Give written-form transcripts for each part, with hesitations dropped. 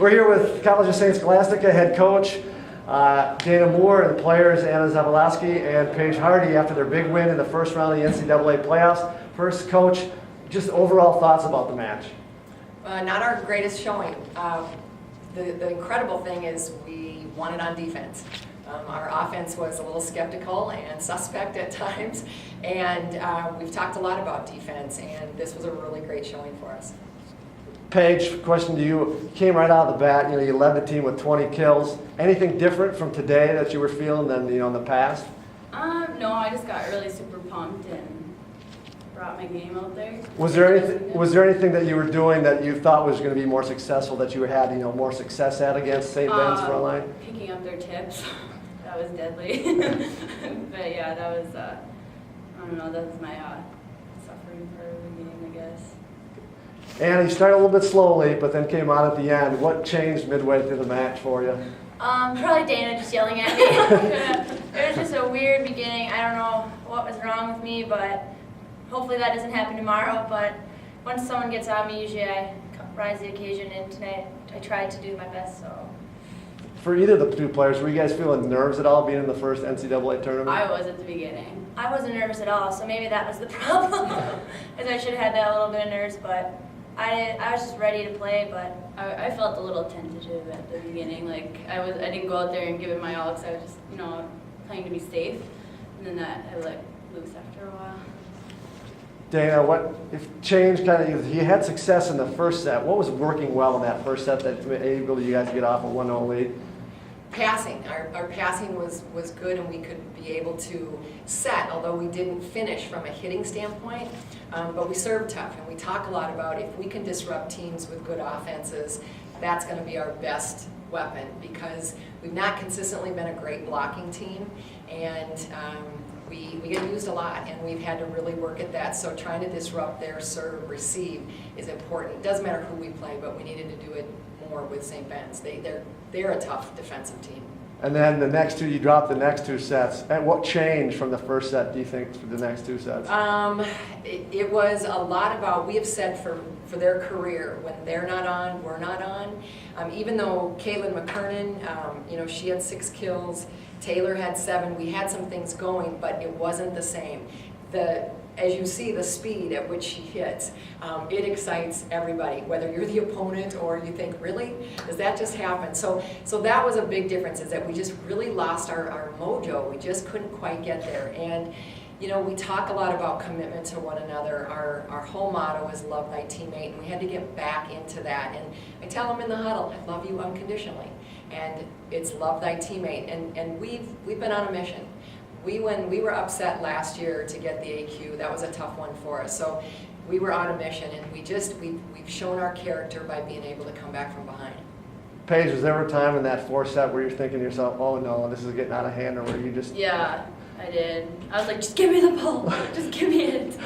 We're here with College of St. Scholastica head coach Dana Moore and players Anna Zavalowski and Paige Hardy after their big win in the first round of the NCAA playoffs. First, coach, just overall thoughts about the match. Not our greatest showing. The incredible thing is we won it on defense. Our offense was a little skeptical and suspect at times, and we've talked a lot about defense, and this was a really great showing for us. Paige, question to you. You came right out of the bat. You led the team with 20 kills. Anything different from today that you were feeling than in the past? No, I just got really super pumped and brought my game out there. Was there anything that you were doing that you thought was going to be more successful that you had more success at against St. Ben's for a line? Picking up their tips. That was deadly. But yeah, that was I don't know. That was my suffering for the game, I guess. And you started a little bit slowly, but then came out at the end. What changed midway through the match for you? Probably Dana just yelling at me. It was just a weird beginning. I don't know what was wrong with me, but hopefully that doesn't happen tomorrow. But once someone gets on me, usually I rise to the occasion, and tonight I tried to do my best. So. For either of the two players, were you guys feeling nerves at all being in the first NCAA tournament? I was at the beginning. I wasn't nervous at all, so maybe that was the problem. Because I should have had that little bit of nerves, but I was just ready to play. But I felt a little tentative at the beginning. Like I didn't go out there and give it my all because I was just playing to be safe. And then I was like loose after a while. Dana, what if change kind of? You had success in the first set. What was working well in that first set that enabled you guys to get off a 1-0 lead? Passing. Our passing was good, and we could be able to set, although we didn't finish from a hitting standpoint. But we served tough, and we talk a lot about if we can disrupt teams with good offenses, that's going to be our best weapon, because we've not consistently been a great blocking team, and we get used a lot, and we've had to really work at that. So trying to disrupt their serve, receive is important. It doesn't matter who we play, but we needed to do it more with St. Ben's. They're a tough defensive team. And then the next two, you dropped the next two sets. And what changed from the first set, do you think, for the next two sets? It was a lot about, we have said for their career, when they're not on, we're not on. Even though Caitlin McKernan, she had 6 kills, Taylor had 7, we had some things going, but it wasn't the same. As you see, the speed at which she hits, it excites everybody, whether you're the opponent or you think, really? Does that just happen? So that was a big difference, is that we just really lost our mojo. We just couldn't quite get there. And we talk a lot about commitment to one another. Our whole motto is love thy teammate, and we had to get back into that. And I tell them in the huddle, I love you unconditionally. And it's love thy teammate. And we've been on a mission. When we were upset last year to get the AQ, that was a tough one for us. So we were on a mission, and we've shown our character by being able to come back from behind. Paige, was there ever a time in that fourth set where you're thinking to yourself, oh no, this is getting out of hand, or were you just... Yeah, I did. I was like, just give me the ball. Just give me it.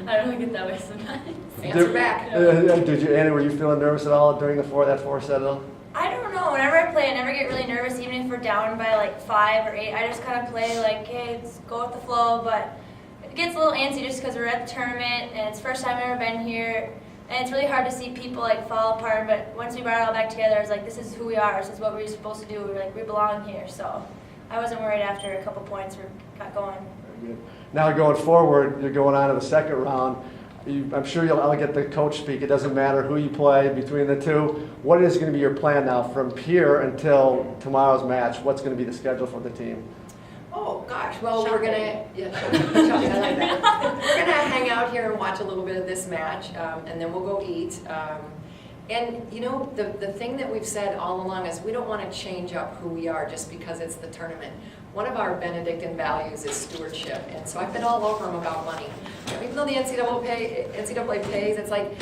I don't get that way sometimes. Answer back. Did you, Annie, were you feeling nervous at all during that fourth set at all? I don't know. Whenever I play, I never get really nervous, even if we're down by like 5 or 8. I just kind of play like, hey, let's go with the flow. But it gets a little antsy just because we're at the tournament, and it's the first time I've ever been here. And it's really hard to see people like fall apart. But once we brought it all back together, I was like, this is who we are. This is what we're supposed to do. We belong here. So I wasn't worried after a couple points we got going. Very good. Now going forward, you're going on to the second round. I'm sure I'll get the coach speak. It doesn't matter who you play between the two. What is going to be your plan now from here until tomorrow's match? What's going to be the schedule for the team? Oh gosh, well we're gonna I like that. We're gonna hang out here and watch a little bit of this match, and then we'll go eat. And the thing that we've said all along is we don't want to change up who we are just because it's the tournament. One of our Benedictine values is stewardship, and so I've been all over them about money. Even though the NCAA pays, it's like,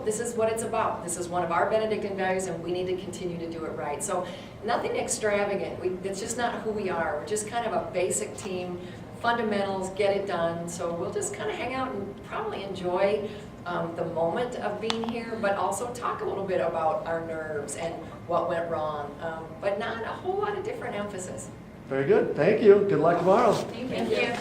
this is what it's about. This is one of our Benedictine values, and we need to continue to do it right. So nothing extravagant. It's just not who we are. We're just kind of a basic team, fundamentals, get it done. So we'll just kind of hang out and probably enjoy the moment of being here, but also talk a little bit about our nerves and what went wrong, but not a whole lot of different emphasis. Very good. Thank you. Good luck tomorrow. Thank you.